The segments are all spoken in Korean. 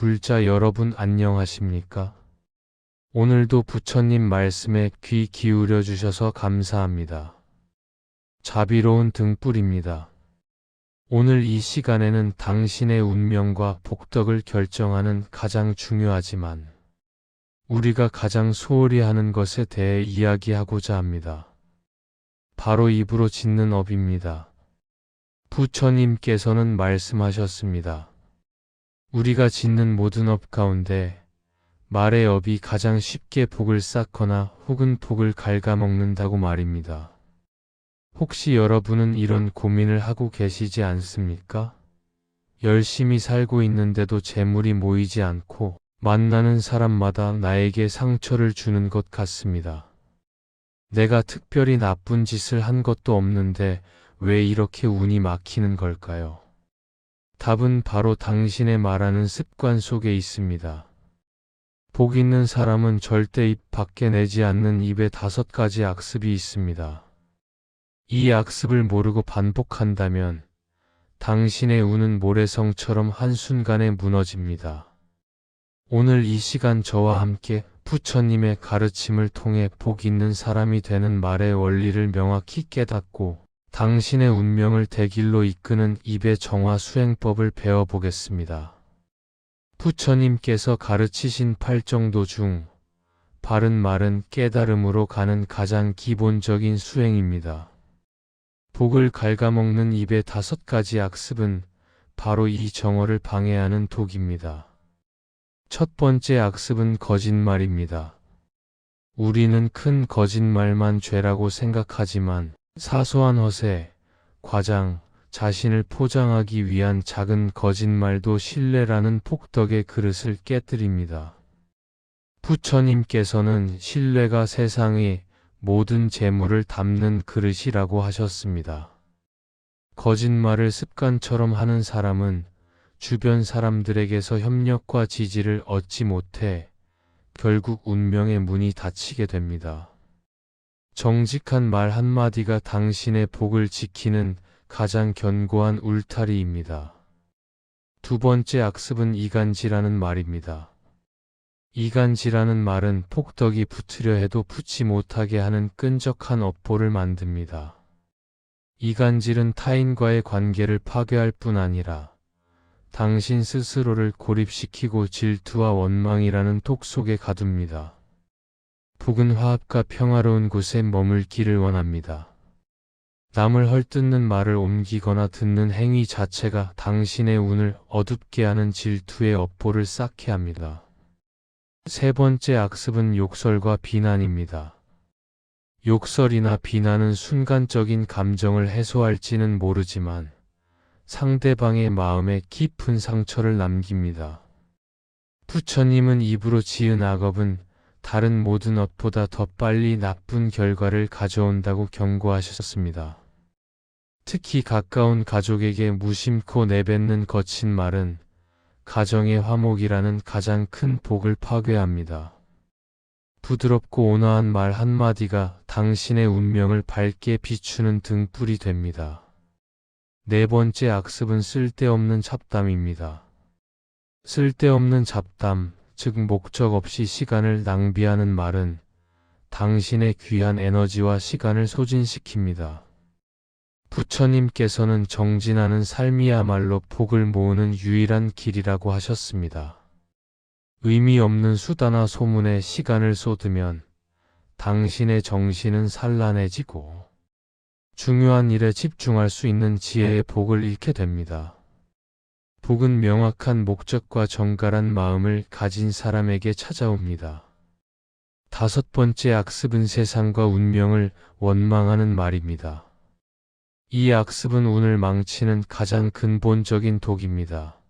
불자 여러분 안녕하십니까? 오늘도 부처님 말씀에 귀 기울여 주셔서 감사합니다. 자비로운 등불입니다. 오늘 이 시간에는 당신의 운명과 복덕을 결정하는 가장 중요하지만 우리가 가장 소홀히 하는 것에 대해 이야기하고자 합니다. 바로 입으로 짓는 업입니다. 부처님께서는 말씀하셨습니다. 우리가 짓는 모든 업 가운데 말의 업이 가장 쉽게 복을 쌓거나 혹은 복을 갉아먹는다고 말입니다. 혹시 여러분은 이런 고민을 하고 계시지 않습니까? 열심히 살고 있는데도 재물이 모이지 않고 만나는 사람마다 나에게 상처를 주는 것 같습니다. 내가 특별히 나쁜 짓을 한 것도 없는데 왜 이렇게 운이 막히는 걸까요? 답은 바로 당신의 말하는 습관 속에 있습니다. 복 있는 사람은 절대 입 밖에 내지 않는 입에 5가지 악습이 있습니다. 이 악습을 모르고 반복한다면 당신의 운은 모래성처럼 한순간에 무너집니다. 오늘 이 시간 저와 함께 부처님의 가르침을 통해 복 있는 사람이 되는 말의 원리를 명확히 깨닫고 당신의 운명을 대길로 이끄는 입의 정화 수행법을 배워보겠습니다. 부처님께서 가르치신 8정도 중 바른 말은 깨달음으로 가는 가장 기본적인 수행입니다. 복을 갉아먹는 입의 5가지 악습은 바로 이 정화를 방해하는 독입니다. 첫 번째 악습은 거짓말입니다. 우리는 큰 거짓말만 죄라고 생각하지만 사소한 허세, 과장, 자신을 포장하기 위한 작은 거짓말도 신뢰라는 폭덕의 그릇을 깨뜨립니다. 부처님께서는 신뢰가 세상의 모든 재물을 담는 그릇이라고 하셨습니다. 거짓말을 습관처럼 하는 사람은 주변 사람들에게서 협력과 지지를 얻지 못해 결국 운명의 문이 닫히게 됩니다. 정직한 말 한마디가 당신의 복을 지키는 가장 견고한 울타리입니다. 두 번째 악습은 이간지라는 말입니다. 이간지라는 말은 폭덕이 붙으려 해도 붙지 못하게 하는 끈적한 업보를 만듭니다. 이간질은 타인과의 관계를 파괴할 뿐 아니라 당신 스스로를 고립시키고 질투와 원망이라는 독 속에 가둡니다. 복은 화합과 평화로운 곳에 머물기를 원합니다. 남을 헐뜯는 말을 옮기거나 듣는 행위 자체가 당신의 운을 어둡게 하는 질투의 업보를 쌓게 합니다. 세 번째 악습은 욕설과 비난입니다. 욕설이나 비난은 순간적인 감정을 해소할지는 모르지만 상대방의 마음에 깊은 상처를 남깁니다. 부처님은 입으로 지은 악업은 다른 모든 업보다 더 빨리 나쁜 결과를 가져온다고 경고하셨습니다. 특히 가까운 가족에게 무심코 내뱉는 거친 말은 가정의 화목이라는 가장 큰 복을 파괴합니다. 부드럽고 온화한 말 한마디가 당신의 운명을 밝게 비추는 등불이 됩니다. 네 번째 악습은 쓸데없는 잡담입니다. 쓸데없는 잡담, 즉 목적 없이 시간을 낭비하는 말은 당신의 귀한 에너지와 시간을 소진시킵니다. 부처님께서는 정진하는 삶이야말로 복을 모으는 유일한 길이라고 하셨습니다. 의미 없는 수다나 소문에 시간을 쏟으면 당신의 정신은 산란해지고 중요한 일에 집중할 수 있는 지혜의 복을 잃게 됩니다. 복은 명확한 목적과 정갈한 마음을 가진 사람에게 찾아옵니다. 다섯 번째 악습은 세상과 운명을 원망하는 말입니다. 이 악습은 운을 망치는 가장 근본적인 독입니다.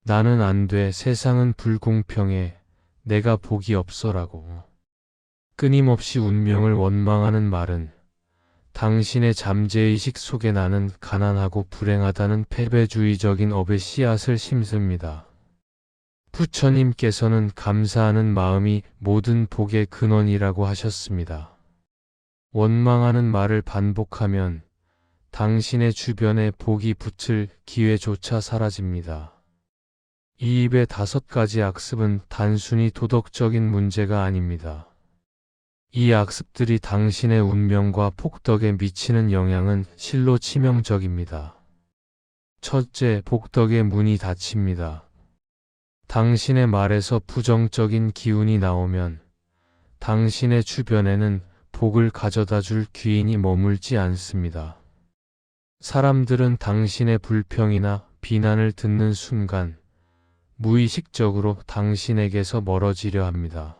나는 안 돼, 세상은 불공평해, 내가 복이 없어라고. 끊임없이 운명을 원망하는 말은 당신의 잠재의식 속에 나는 가난하고 불행하다는 패배주의적인 업의 씨앗을 심습니다. 부처님께서는 감사하는 마음이 모든 복의 근원이라고 하셨습니다. 원망하는 말을 반복하면 당신의 주변에 복이 붙을 기회조차 사라집니다. 이 입의 5가지 악습은 단순히 도덕적인 문제가 아닙니다. 이 악습들이 당신의 운명과 복덕에 미치는 영향은 실로 치명적입니다. 첫째, 복덕의 문이 닫힙니다. 당신의 말에서 부정적인 기운이 나오면 당신의 주변에는 복을 가져다 줄 귀인이 머물지 않습니다. 사람들은 당신의 불평이나 비난을 듣는 순간 무의식적으로 당신에게서 멀어지려 합니다.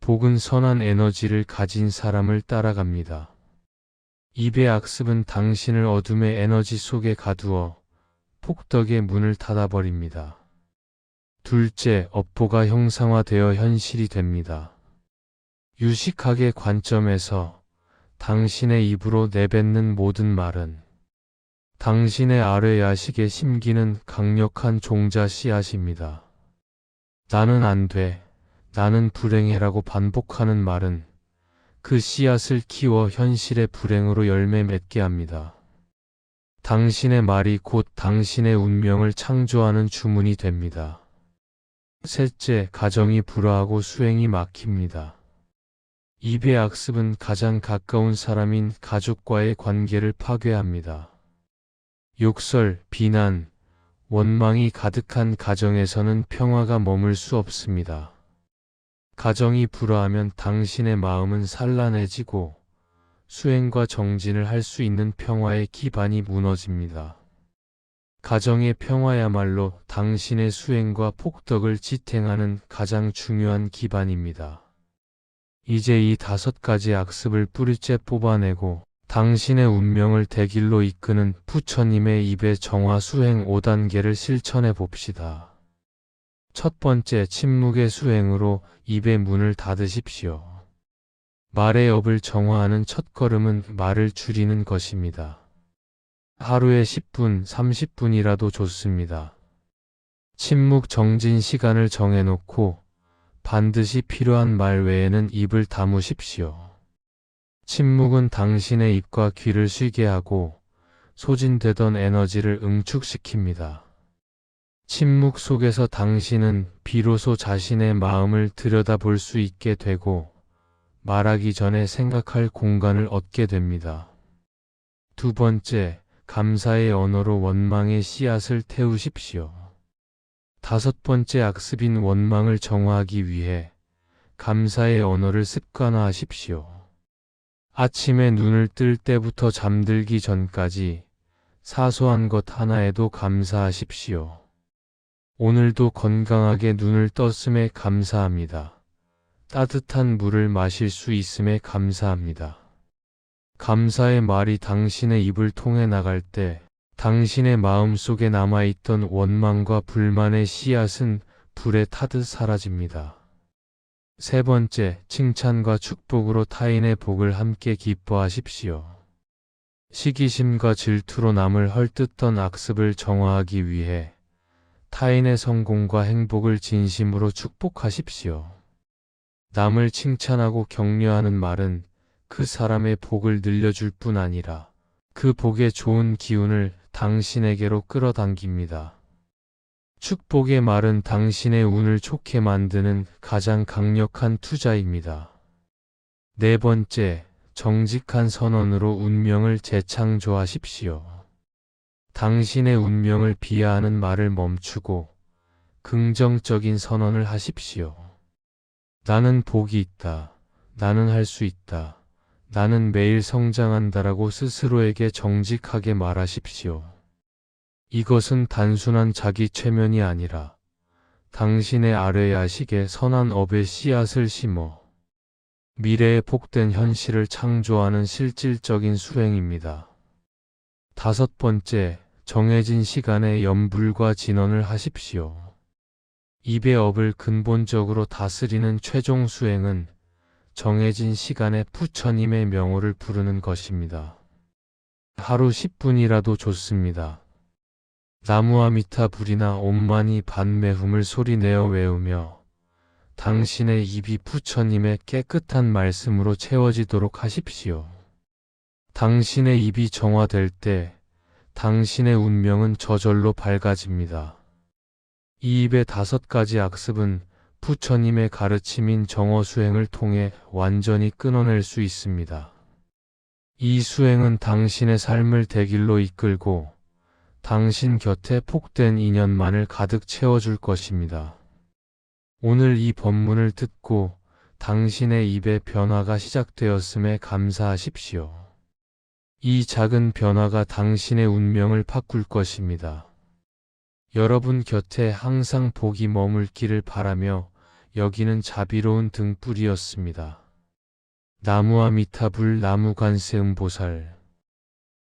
복은 선한 에너지를 가진 사람을 따라갑니다. 입의 악습은 당신을 어둠의 에너지 속에 가두어 폭덕의 문을 닫아버립니다. 둘째, 업보가 형상화되어 현실이 됩니다. 유식학의 관점에서 당신의 입으로 내뱉는 모든 말은 당신의 아래 야식에 심기는 강력한 종자 씨앗입니다. 나는 안 돼, 나는 불행해라고 반복하는 말은 그 씨앗을 키워 현실의 불행으로 열매 맺게 합니다. 당신의 말이 곧 당신의 운명을 창조하는 주문이 됩니다. 셋째, 가정이 불화하고 수행이 막힙니다. 입의 악습은 가장 가까운 사람인 가족과의 관계를 파괴합니다. 욕설, 비난, 원망이 가득한 가정에서는 평화가 머물 수 없습니다. 가정이 불화하면 당신의 마음은 산란해지고 수행과 정진을 할 수 있는 평화의 기반이 무너집니다. 가정의 평화야말로 당신의 수행과 폭덕을 지탱하는 가장 중요한 기반입니다. 이제 이 5가지 악습을 뿌리째 뽑아내고 당신의 운명을 대길로 이끄는 부처님의 입의 정화 수행 5단계를 실천해 봅시다. 첫 번째, 침묵의 수행으로 입의 문을 닫으십시오. 말의 업을 정화하는 첫걸음은 말을 줄이는 것입니다. 하루에 10분, 30분이라도 좋습니다. 침묵 정진 시간을 정해놓고 반드시 필요한 말 외에는 입을 다무십시오. 침묵은 당신의 입과 귀를 쉬게 하고 소진되던 에너지를 응축시킵니다. 침묵 속에서 당신은 비로소 자신의 마음을 들여다볼 수 있게 되고 말하기 전에 생각할 공간을 얻게 됩니다. 두 번째, 감사의 언어로 원망의 씨앗을 태우십시오. 5번째 악습인 원망을 정화하기 위해 감사의 언어를 습관화하십시오. 아침에 눈을 뜰 때부터 잠들기 전까지 사소한 것 하나에도 감사하십시오. 오늘도 건강하게 눈을 떴음에 감사합니다. 따뜻한 물을 마실 수 있음에 감사합니다. 감사의 말이 당신의 입을 통해 나갈 때 당신의 마음 속에 남아있던 원망과 불만의 씨앗은 불에 타듯 사라집니다. 세 번째, 칭찬과 축복으로 타인의 복을 함께 기뻐하십시오. 시기심과 질투로 남을 헐뜯던 악습을 정화하기 위해 타인의 성공과 행복을 진심으로 축복하십시오. 남을 칭찬하고 격려하는 말은 그 사람의 복을 늘려줄 뿐 아니라 그 복의 좋은 기운을 당신에게로 끌어당깁니다. 축복의 말은 당신의 운을 좋게 만드는 가장 강력한 투자입니다. 네 번째, 정직한 선언으로 운명을 재창조하십시오. 당신의 운명을 비하하는 말을 멈추고 긍정적인 선언을 하십시오. 나는 복이 있다. 나는 할 수 있다. 나는 매일 성장한다라고 스스로에게 정직하게 말하십시오. 이것은 단순한 자기 최면이 아니라 당신의 아래 야식에 선한 업의 씨앗을 심어 미래의 복된 현실을 창조하는 실질적인 수행입니다. 5번째, 정해진 시간에 염불과 진언을 하십시오. 입의 업을 근본적으로 다스리는 최종 수행은 정해진 시간에 부처님의 명호를 부르는 것입니다. 하루 10분이라도 좋습니다. 나무아미타불이나 옴마니 반매흠을 소리내어 외우며 당신의 입이 부처님의 깨끗한 말씀으로 채워지도록 하십시오. 당신의 입이 정화될 때 당신의 운명은 저절로 밝아집니다. 이 입의 5가지 악습은 부처님의 가르침인 정어수행을 통해 완전히 끊어낼 수 있습니다. 이 수행은 당신의 삶을 대길로 이끌고 당신 곁에 복된 인연만을 가득 채워줄 것입니다. 오늘 이 법문을 듣고 당신의 입의 변화가 시작되었음에 감사하십시오. 이 작은 변화가 당신의 운명을 바꿀 것입니다. 여러분 곁에 항상 복이 머물기를 바라며 여기는 자비로운 등불이었습니다. 나무아미타불 나무관세음보살